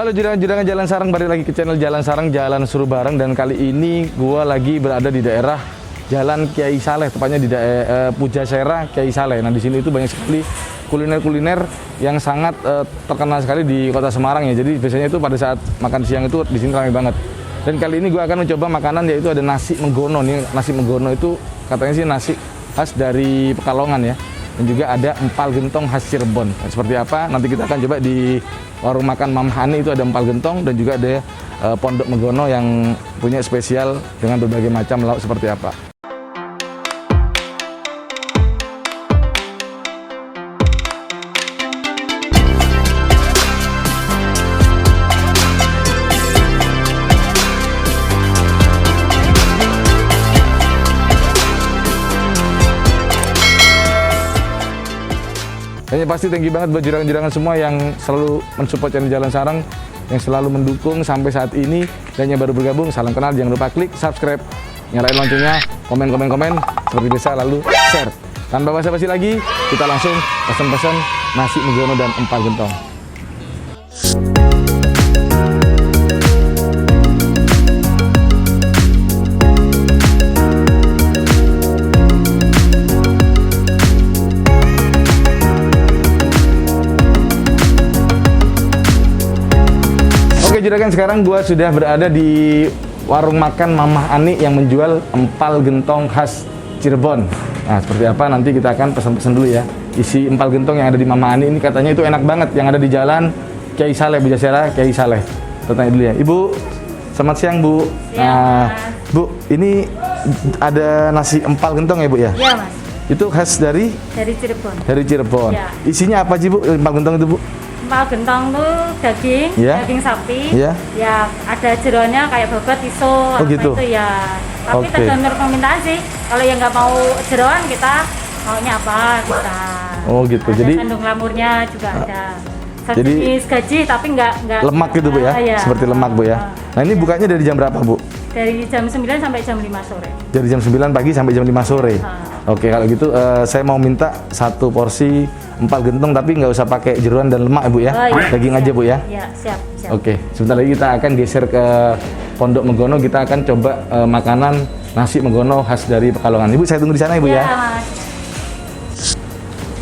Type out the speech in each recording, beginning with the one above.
Halo juragan Jalan Sarang, balik lagi ke channel Jalan Sarang, Jalan Seru Bareng. Dan kali ini gua lagi berada di daerah Jalan Kiai Saleh, tepatnya di daerah Pujasera Kiai Saleh. Nah di sini itu banyak sekali kuliner-kuliner yang sangat terkenal sekali di Kota Semarang ya. Jadi biasanya itu pada saat makan siang itu di sini ramai banget. Dan kali ini gua akan mencoba makanan, yaitu ada nasi menggono. Nih nasi menggono itu katanya sih nasi khas dari Pekalongan ya. Dan juga ada empal gentong khas Cirebon. Nah, seperti apa? Nanti kita akan coba di warung makan Mam Hani, itu ada empal gentong, dan juga ada Pondok Megono yang punya spesial dengan berbagai macam lauk seperti apa. Dan yang pasti thank you banget buat juragan-juragan semua yang selalu mensupport channel Jalan Sarang, yang selalu mendukung sampai saat ini. Dan yang baru bergabung, salam kenal, jangan lupa klik subscribe, nyalain loncengnya, komen, seperti biasa, lalu share. Tanpa basa-basi lagi, kita langsung pesan-pesan nasi menggono dan empal gentong. Oke juragan, sekarang gua sudah berada di warung makan Mamah Ani yang menjual empal gentong khas Cirebon. Nah seperti apa nanti kita akan pesan-pesan dulu ya. Isi empal gentong yang ada di Mamah Ani ini katanya itu enak banget, yang ada di Jalan Kiai Saleh, Pujasera Kiai Saleh. Kita tanya dulu ya. Ibu, selamat siang Bu. Nah Bu, ini ada nasi empal gentong ya Bu ya? Iya Mas. Itu khas dari Cirebon. Dari Cirebon. Ya. Isinya apa sih Bu, empal gentong itu Bu? Empal gentong tuh daging, Ya. daging sapi. Ya. Ya ada jeroannya kayak bobot, iso, apa gitu. itu ya. Tapi Oke. tergantung permintaan sih. Kalau yang nggak mau jeroan, kita maunya apa kita. Oh gitu. Ada Jadi kandung lamurnya juga ada. jadi Sejenis gaji tapi nggak lemak gitu Bu ya? Iya. Seperti lemak Bu ya. Nah ini bukanya dari jam berapa Bu? Dari jam 9 sampai jam 5 sore. Dari jam 9 pagi sampai jam 5 sore. Oke, kalau gitu saya mau minta satu porsi empal gentong, tapi nggak usah pakai jeruan dan lemak ya Bu ya. Oh, iya. Daging aja Bu ya. Iya, siap. Oke, sebentar lagi kita akan geser ke Pondok Megono. Kita akan coba makanan nasi Megono khas dari Pekalongan. Ibu, saya tunggu di sana ya Bu ya. Mas.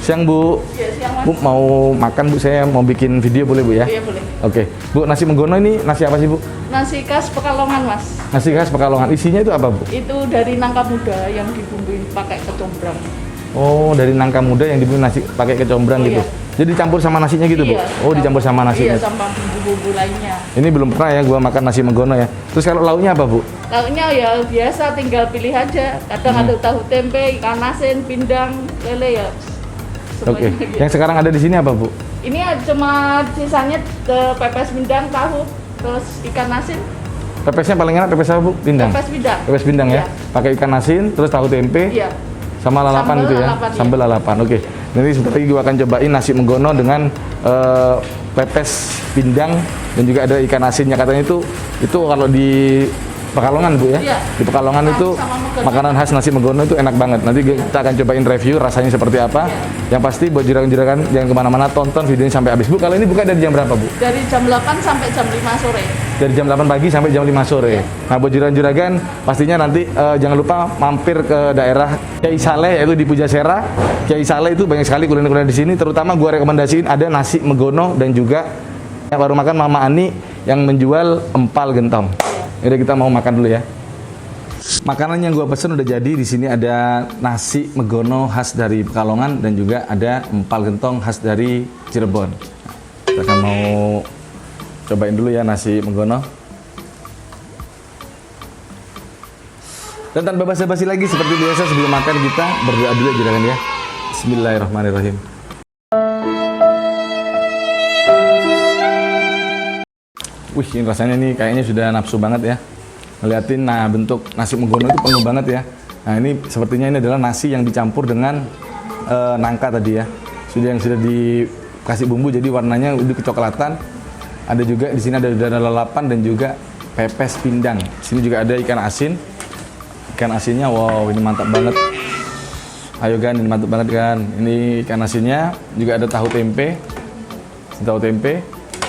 Siang Bu. Iya, siang Mas. Bu mau makan Bu, saya mau bikin video boleh Bu ya? Iya, boleh. Oke, Bu, nasi Megono ini nasi apa sih Bu? Nasi khas Pekalongan Mas. Nasi khas Pekalongan. Isinya itu apa Bu? Itu dari nangka muda yang dibumbuin pakai kecombrang. Oh, dari nangka muda yang dibuat nasi pakai kecombrang Oh, gitu. iya. Jadi dicampur sama nasinya gitu, Bu? Iya, Oh, dicampur sama nasinya. Iya, sama bumbu-bumbu lainnya. Ini belum pernah ya gua makan nasi Megono ya. Terus kalau lauknya apa, Bu? Lauknya ya biasa, tinggal pilih aja. Kadang ada tahu tempe, ikan asin, pindang, lele ya. Oke. Semuanya gitu. Yang sekarang ada di sini apa, Bu? Ini cuma sisanya pepes pindang, tahu, terus ikan asin, Pepesnya paling enak pepes apa, Bu? Pindang. pepes pindang. Pepes pindang ya. Iya. Pakai ikan asin, terus tahu tempe, Iya. sama lalapan Sambal gitu ya. lalapan, iya. Sambal lalapan. Oke. Nanti sebentar lagi gua akan cobain nasi Megono dengan pepes pindang dan juga ada ikan asinnya. Katanya itu kalau di Pekalongan Bu ya. Iya. Di Pekalongan Nah, itu sama Megono. makanan khas nasi Megono itu enak banget. Nanti kita akan cobain review rasanya seperti apa. Yang pasti buat juragan-juragan jangan kemana-mana, tonton videonya sampai habis. Bu, kalau ini buka dari jam berapa Bu? Dari jam 8 sampai jam 5 sore. Dari jam 8 pagi sampai jam 5 sore. Nah, buat juragan-juragan pastinya nanti jangan lupa mampir ke daerah Kiai Saleh, yaitu di Pujasera. Kiai Saleh itu banyak sekali kuliner-kuliner di sini, terutama gua rekomendasiin ada nasi Megono dan juga warung makan Mama Ani yang menjual empal gentong. Jadi kita mau makan dulu ya. Makanan yang gua pesen udah jadi. Di sini ada nasi Megono khas dari Pekalongan dan juga ada empal gentong khas dari Cirebon. Kita akan mau cobain dulu ya nasi Megono. Dan tanpa basa-basi lagi, seperti biasa sebelum makan kita berdoa dulu ya juragan ya. Bismillahirrahmanirrahim. Wih, ini rasanya nih kayaknya sudah nafsu banget ya. Ngeliatin, nah bentuk nasi Megono itu penuh banget ya. Nah ini sepertinya ini adalah nasi yang dicampur dengan nangka tadi ya. Yang sudah dikasih bumbu jadi warnanya udah kecoklatan. Ada juga di sini ada lalapan dan juga pepes pindang. Di sini juga ada ikan asin. Ikan asinnya, wow ini mantap banget. Ayo Gan, ini mantap banget kan. Ini ikan asinnya, juga ada tahu tempe. Tahu tempe.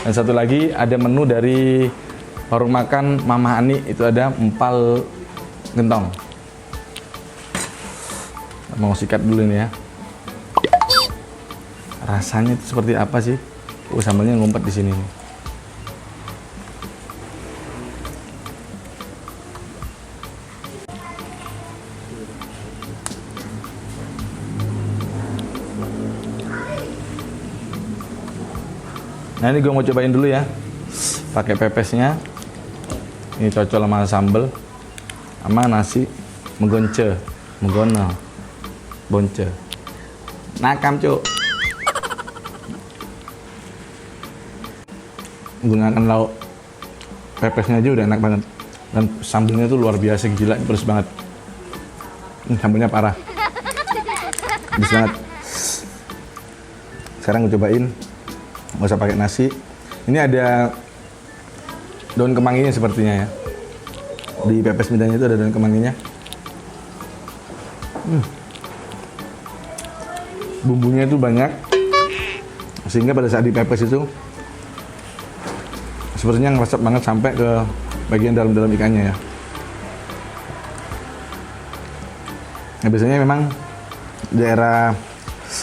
Dan satu lagi ada menu dari warung makan Mama Ani, itu ada empal gentong. Mau sikat dulu nih ya. Rasanya itu seperti apa sih? Sambalnya ngumpet di sini nih. Nah ini gue mau cobain dulu ya, pakai pepesnya. Ini cocok sama sambal, sama nasi megonce, megono, bonce, nakam cuk. Menggunakan lauk pepesnya aja udah enak banget, dan sambalnya tuh luar biasa, gila, pedes banget. Sambalnya parah, pedes banget. Sekarang gue cobain. Nggak usah pakai nasi. Ini ada daun kemanginya sepertinya ya. Di pepes midanya itu ada daun kemanginya. Bumbunya itu banyak, sehingga pada saat dipepes itu sepertinya ngeresep banget sampai ke bagian dalam-dalam ikannya ya. Nah, biasanya memang daerah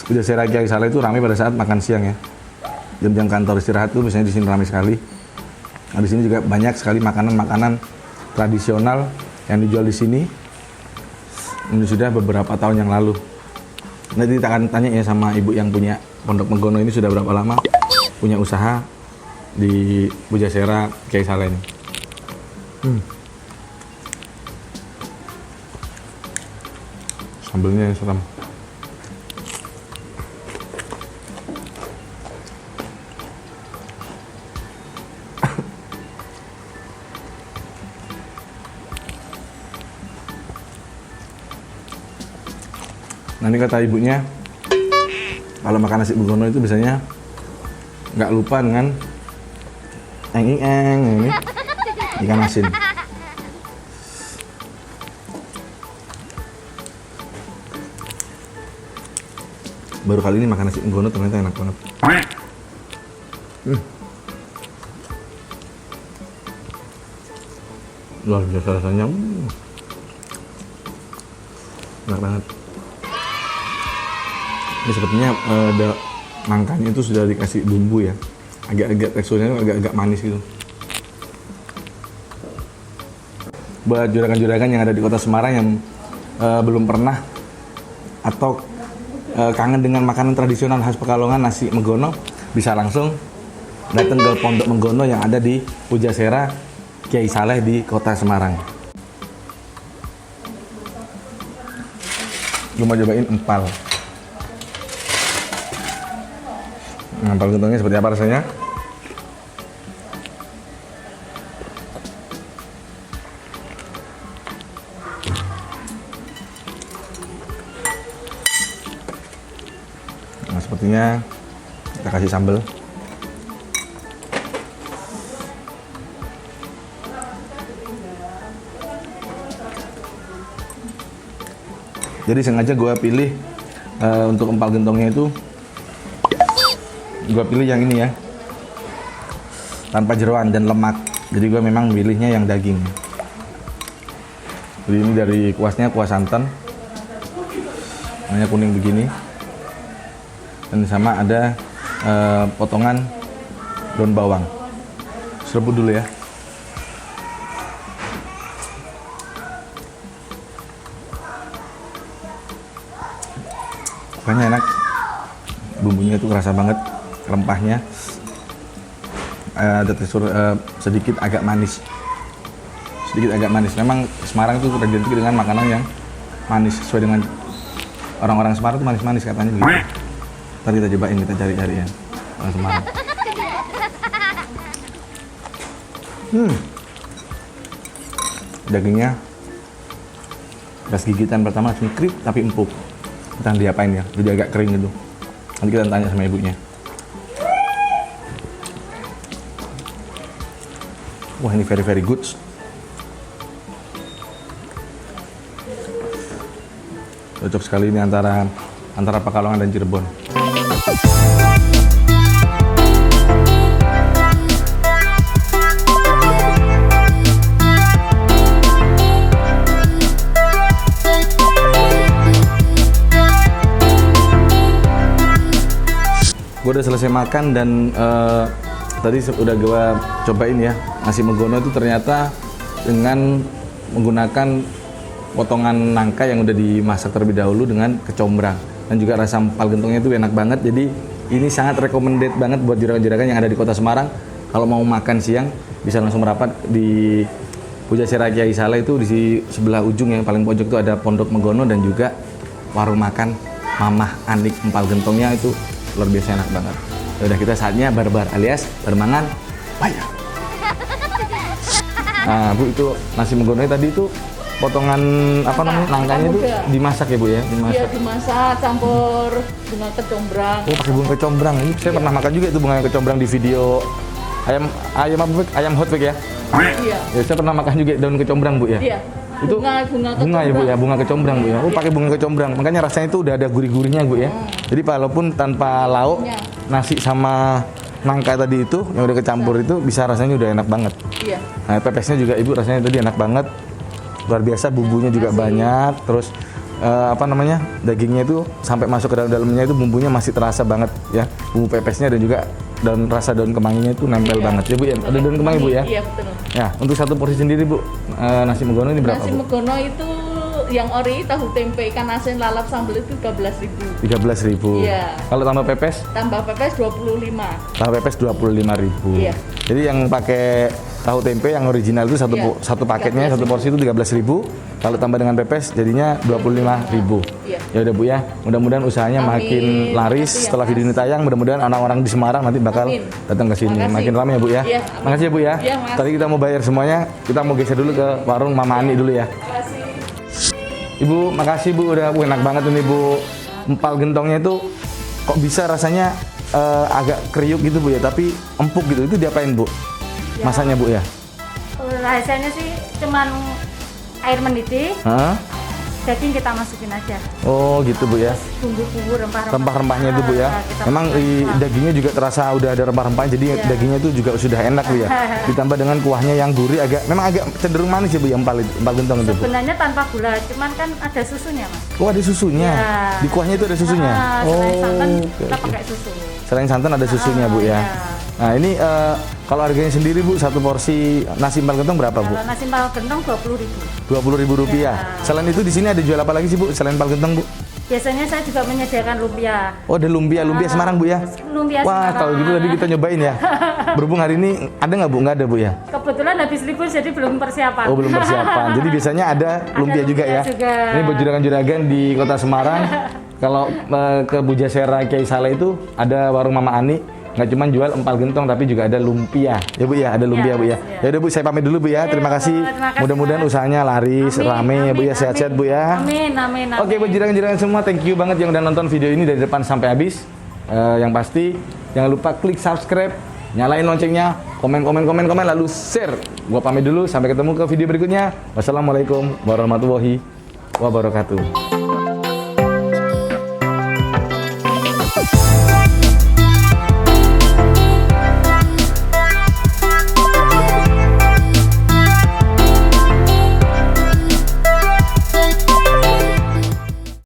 Pujasera Kiai Saleh itu ramai pada saat makan siang ya. Jam-jam kantor istirahat tuh biasanya di sini ramai sekali. Nah, di sini juga banyak sekali makanan-makanan tradisional yang dijual di sini. Ini sudah beberapa tahun yang lalu. Nanti kita akan tanya ya sama ibu yang punya Pondok Megono ini sudah berapa lama punya usaha di Pujasera Kiai Saleh ini. Sambelnya seram. Nah ini kata ibunya, kalau makan nasi Megono itu biasanya nggak lupa dengan ini ikan asin. Baru kali ini makan nasi Megono ternyata enak banget. Luar biasa rasanya, enak banget. Ini sepertinya nangkanya itu sudah dikasih bumbu ya, agak-agak teksturnya agak-agak manis gitu. Buat juragan-juragan yang ada di kota Semarang yang belum pernah atau kangen dengan makanan tradisional khas Pekalongan nasi Megono, bisa langsung datang ke Pondok Megono yang ada di Pujasera Kiai Saleh di kota Semarang. Gue mau cobain empal. Empal gentongnya seperti apa rasanya? Nah, sepertinya kita kasih sambal. Jadi sengaja gue pilih untuk empal gentongnya itu, gue pilih yang ini ya, tanpa jeroan dan lemak. Jadi gue memang pilihnya yang daging. Jadi ini dari kuasnya, kuas santan, warnanya kuning begini, dan sama ada potongan daun bawang. Seruput dulu ya. Pokoknya enak, bumbunya itu kerasa banget, rempahnya ada tekstur sedikit agak manis, Memang Semarang itu sudah identik dengan makanan yang manis, sesuai dengan orang-orang Semarang itu manis-manis katanya begitu. Ntar kita cobain, kita cari-cari ya orang Semarang. Dagingnya pas gigitan pertama langsung kriuk tapi empuk. Entah diapain ya, jadi agak kering gitu. Nanti kita tanya sama ibunya. Wah, ini very good. Cocok sekali ini antara Pekalongan dan Cirebon. Gua udah selesai makan dan tadi udah gua cobain ya nasi megono itu ternyata dengan menggunakan potongan nangka yang udah dimasak terlebih dahulu dengan kecombrang dan juga rasa empal gentongnya itu enak banget. Jadi ini sangat recommended banget buat juragan-juragan yang ada di Kota Semarang. Kalau mau makan siang bisa langsung merapat di Pujasera Kiai Saleh, itu di sebelah ujung yang paling pojok itu ada Pondok Megono dan juga warung makan Mamah Anik empal gentongnya itu luar biasa enak banget. Udah kita saatnya barbar alias bermangan bayar. Nah Bu, itu nasi megono tadi itu potongan apa namanya nangkanya itu dimasak ya Bu ya? Iya dimasak campur bunga kecombrang. Oh pakai bunga kecombrang. Ini saya pernah makan juga itu bunga kecombrang di video ayam apa Bu? Ayam hot bag ya? Iya. Ya, saya pernah makan juga daun kecombrang Bu ya? Iya. Itu bunga ya Bu ya, bunga kecombrang Bu ya. Oh pakai bunga kecombrang. Makanya rasanya itu udah ada gurih-gurihnya Bu ya. Jadi walaupun tanpa lauk, nasi sama nangka tadi itu yang udah kecampur itu bisa rasanya udah enak banget. Iya. Nah, pepesnya juga Ibu rasanya tadi enak banget. Luar biasa, bumbunya juga banyak. Terus apa namanya? Dagingnya itu sampai masuk ke dalamnya itu bumbunya masih terasa banget ya. Bumbu pepesnya dan juga dan rasa daun kemanginya itu nempel banget ya Bu ya. Ada daun kemangi Bu ya? Iya betul. Ya, untuk satu porsi sendiri Bu, nasi megono ini berapa Nasi Bu? megono itu yang ori tahu tempe ikan asin lalap sambal itu 13.000. 13.000. Iya. Kalau tambah pepes? Tambah pepes 25. Tambah pepes 25.000. Iya. Jadi yang pakai tahu tempe yang original itu Iya. satu paketnya, satu porsi itu 13.000. Kalau tambah dengan pepes jadinya 25.000. Iya. Ya udah Bu ya. Mudah-mudahan usahanya Amin. makin laris Makasih ya, setelah video ini tayang. Mudah-mudahan orang-orang di Semarang nanti bakal Amin. datang ke sini. Makasih. Makin ramai ya Bu ya. Iya, amin. Makasih ya Bu ya. Iya, makasih. Tadi kita mau bayar semuanya, kita mau geser dulu ke warung Mama Ani dulu ya. Terima kasih. Ibu, makasih Bu, udah enak banget ini Bu. Empal gentongnya itu kok bisa rasanya agak kriuk gitu Bu ya, tapi empuk gitu. Itu diapain Bu? Masanya Bu ya? Rahasianya sih cuman air mendidih, Hah? daging kita masukin aja. Oh gitu Bu ya. Bumbu-bumbu rempah-rempah. Rempah-rempahnya itu Bu ya. Kita Memang dagingnya juga terasa udah ada rempah-rempah, jadi dagingnya itu juga sudah enak Bu ya. Ditambah dengan kuahnya yang gurih memang agak cenderung manis ya Bu ya empal gentong itu Bu. Sebenarnya tanpa gula, cuman kan ada susunya Mas. Oh ada susunya. Ya. Di kuahnya itu ada susunya. Selain santan oke, kita oke. pakai susu. Selain santan ada susunya Bu ya. Iya. Nah ini kalau harganya sendiri Bu, satu porsi nasi empal gentong berapa Bu? Kalau nasi empal gentong 20.000. Rp20.000. Ya. Selain itu di sini ada jual apa lagi sih Bu? Selain empal gentong Bu? Biasanya saya juga menyediakan lumpia. Oh ada lumpia Semarang Bu ya? Lumpia Wah Semarang. kalau gitu tadi kita nyobain ya. Berhubung hari ini ada nggak Bu? Nggak ada Bu ya? Kebetulan habis libur jadi belum persiapan. Oh belum persiapan. Jadi biasanya ada lumpia juga lumpia ya. juga. Ini buat juragan-juragan di Kota Semarang. Kalau ke Pujasera Kiai Saleh itu ada warung Mama Ani. Nggak cuma jual empal gentong tapi juga ada lumpia. Ya Bu ya, ada lumpia Bu ya. Ya udah Bu, saya pamit dulu Bu ya. Terima kasih. terima kasih, Mudah-mudahan Mas. usahanya laris, Amin, rame ya Bu ya, amin, sehat-sehat amin. Bu ya. Amin, amin, amin. Oke buat jiragan-jiragan semua, thank you banget yang udah nonton video ini dari depan sampai habis. Yang pasti jangan lupa klik subscribe, nyalain loncengnya, komen lalu share. Gua pamit dulu, sampai ketemu ke video berikutnya. Wassalamualaikum warahmatullahi wabarakatuh.